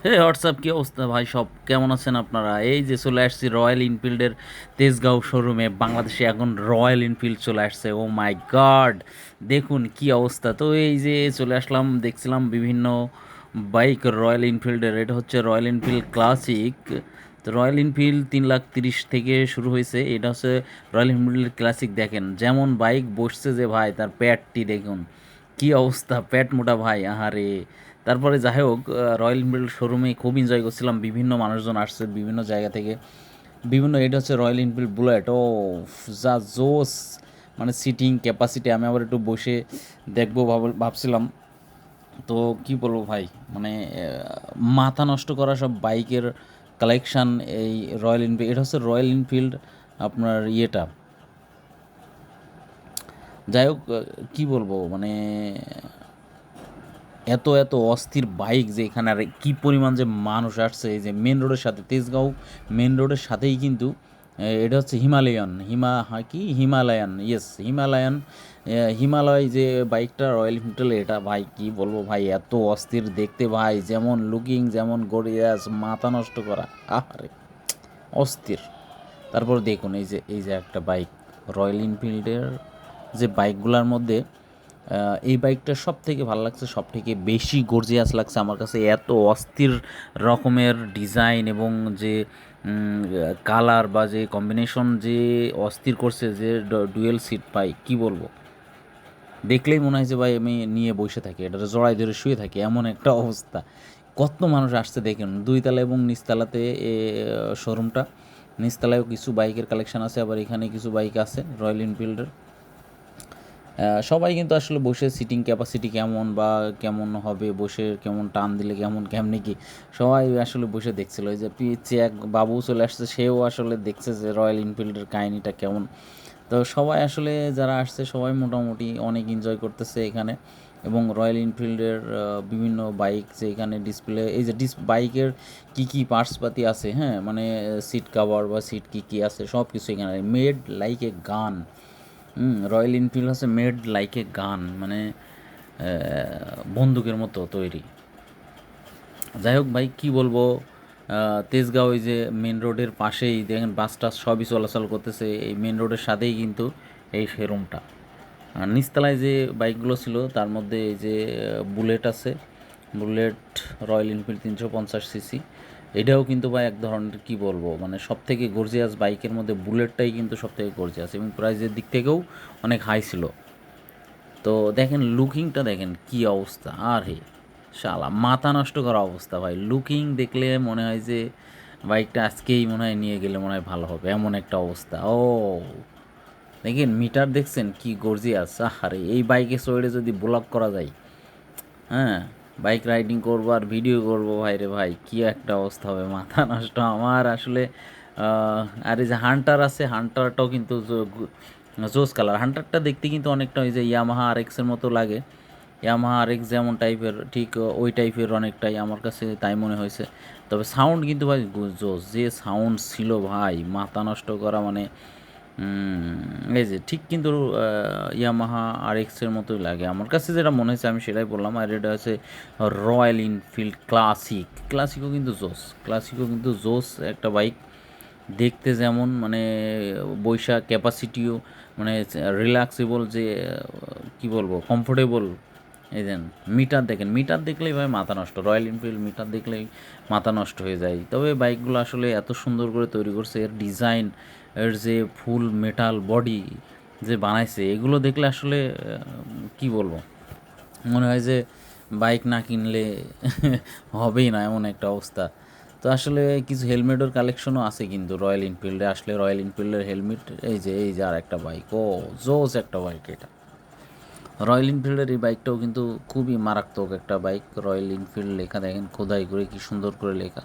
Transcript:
হে WhatsApp, কী অবস্থা ভাই? সব কেমন আছেন আপনারা? এই যে চলে আসছি রয়্যাল এনফিল্ডের তেজগাঁও শোরুমে। বাংলাদেশে এখন রয়্যাল এনফিল্ড চলে আসছে। ও মাই গড, দেখুন কি অবস্থা! তো এই যে চলে আসলাম, দেখছিলাম বিভিন্ন বাইক রয়্যাল এনফিল্ডের। এটা হচ্ছে রয়্যাল এনফিল্ড ক্লাসিক। তো রয়্যাল এনফিল্ড 3,30,000 থেকে শুরু হয়েছে। এটা হচ্ছে রয়্যাল এনফিল্ডের ক্লাসিক। দেখেন যেমন বাইক বসছে যে ভাই, তার প্যাডটি দেখুন কি অবস্থা, প্যাট মোটা ভাই, আহারে। তারপরে যাই হোক, রয়্যাল এনফিল্ড শোরুমে খুব এনজয় করছিলাম। বিভিন্ন মানুষজন আসছে বিভিন্ন জায়গা থেকে, বিভিন্ন। এটা হচ্ছে রয়্যাল এনফিল্ড বুলেট। ও যা জোস, মানে সিটিং ক্যাপাসিটি। আমি আবার একটু বসে দেখবো ভাবছিলাম। তো কি বলবো ভাই, মানে মাথা নষ্ট করা সব বাইকের কালেকশান এই রয়্যাল এনফিল্ড। এটা হচ্ছে রয়্যাল এনফিল্ড আপনার ইয়েটা। যাই হোক, কী বলবো, মানে এত এত অস্থির বাইক যে এখানে, আর কী পরিমাণ যে মানুষ আসছে! এই যে মেন রোডের সাথে, তেজগাঁও মেন রোডের সাথেই কিন্তু এটা হচ্ছে হিমালয়ান, কি হিমালয়ান, ইয়েস হিমালয়ান। হিমালয় যে বাইকটা রয়্যাল এনফিল্ড, এটা ভাই কি বলবো ভাই, এত অস্থির দেখতে ভাই, যেমন লুকিং যেমন গরিয়াস, মাথা নষ্ট করা, আরে অস্থির। তারপর দেখুন এই যে একটা বাইক রয়্যাল এনফিল্ডের, যে বাইকগুলোর মধ্যে এই বাইকটা সব থেকে ভালো লাগছে, সব থেকে বেশি গর্জিয়াস লাগছে আমার কাছে। এত অস্থির রকমের ডিজাইন এবং যে কালার বা যে কম্বিনেশন, যে অস্থির করছে, যে ডুয়েল সিট পাই, কি বলবো, দেখলেই মনে হয় যে ভাই আমি নিয়ে বসে থাকি, এটা জড়াই ধরে শুয়ে থাকি, এমন একটা অবস্থা। কত মানুষ আসছে দেখুন, 2 তলা এবং নিচতলাতে শোরুমটা। নিচতলায়ও কিছু বাইকের কালেকশন আছে, আবার এখানে কিছু বাইক আছে রয়্যাল এনফিল্ডের। সবাই কিন্তু আসলে বসে সিটিং ক্যাপাসিটি কেমন বা কেমন হবে, বসে কেমন টান দিলে কেমনে কি, সবাই আসলে বসে দেখছিল। ওই যে পিছে এক বাবু চলে আসছে, সেও আসলে দেখছে যে রয়্যাল এনফিল্ডের কাহিনিটা কেমন। তো সবাই আসলে যারা আসছে সবাই মোটামুটি অনেক এনজয় করতেছে এখানে। এবং রয়্যাল এনফিল্ডের বিভিন্ন বাইক যে এখানে ডিসপ্লে, এই যে বাইকের কী কী পার্টসপাতি আছে, হ্যাঁ, মানে সিট কাভার বা সিট কী কী আছে সব কিছু এখানে মেড লাইক এ গান। রয়্যাল এনফিল্ড হচ্ছে মেড লাইক এ গান, মানে বন্দুকের মতো তৈরি। যাই হোক ভাই, কী বলবো, তেজগাঁও ওই যে মেন রোডের পাশেই দেখেন, বাস টাস সবই চলাচল করতেছে, এই মেন রোডের সাথেই কিন্তু এই শোরুমটা। আর নিচতলায় যে বাইকগুলো ছিল তার মধ্যে এই যে বুলেট আছে, বুলেট রয়্যাল এনফিল্ড 350 সিসি। এটাও কিন্তু ভাই এক ধরনের, কী বলবো, মানে সব থেকে গর্জিয়াস বাইকের মধ্যে বুলেটটাই কিন্তু সব থেকে গর্জিয়াস, এবং প্রাইসের দিক থেকেও অনেক হাই ছিল। তো দেখেন লুকিংটা, দেখেন কি অবস্থা, আর হে শালা মাথা নষ্ট করা অবস্থা ভাই। লুকিং দেখলে মনে হয় যে বাইকটা আজকেই মনে হয় নিয়ে গেলে মনে হয় ভালো হবে, এমন একটা অবস্থা। ও দেখেন মিটার, দেখছেন কি গর্জিয়াস! আরে এই বাইকে চড়ে যদি ব্লগ করা যায়, হ্যাঁ, বাইক রাইডিং করবো আর ভিডিও করবো, ভাই রে ভাই, কি একটা অবস্থা হবে, মাথা নষ্ট আমার আসলে। আর এই যে হান্টার আছে, হান্টারটাও কিন্তু জোস কালার। হান্টারটা দেখতে কিন্তু অনেকটা ওই যে ইয়ামাহা আর এক্সের মতো লাগে। ইয়ামাহা আর এক্স যেমন টাইপের, ঠিক ওই টাইপের অনেকটাই আমার কাছে তাই মনে হয়েছে। তবে সাউন্ড কিন্তু ভাই জোস, যে সাউন্ড ছিল ভাই, মাথা নষ্ট করা, মানে এই যে ঠিক কিন্তু ইয়ামাহা আর এক্সের মতোই লাগে আমার কাছে, যেটা মনে হয়েছে আমি সেটাই বললাম। আর এটা হচ্ছে রয়্যাল এনফিল্ড ক্লাসিক। ক্লাসিকও কিন্তু জোস একটা বাইক, দেখতে যেমন, মানে বৈশা ক্যাপাসিটিও, মানে রিল্যাক্সেবল, যে কি বলবো, কমফোর্টেবল। এই দেন মিটার দেখেন, মিটার দেখলেই ভাই মাথা নষ্ট, রয়্যাল এনফিল্ড মিটার দেখলেই মাথা নষ্ট হয়ে যায়। তবে বাইকগুলো আসলে এত সুন্দর করে তৈরি করছে, এর ডিজাইন, এর যে ফুল মেটাল বডি যে বানাইছে, এগুলো দেখলে আসলে কি বলবো, মনে হয় যে বাইক না কিনলে হবেই না, এমন একটা অবস্থা। তো আসলে কিছু হেলমেটের কালেকশনও আছে কিন্তু রয়্যাল এনফিল্ডে আসলে, রয়্যাল এনফিল্ডের হেলমেট, এই যে আর একটা বাইক, ও জোস একটা বাইক এটা। রয়্যাল এনফিল্ডের এই বাইকটাও কিন্তু খুবই মারাত্মক একটা বাইক। রয়্যাল এনফিল্ড লেখা দেখেন খোদাই করে, কি সুন্দর করে লেখা।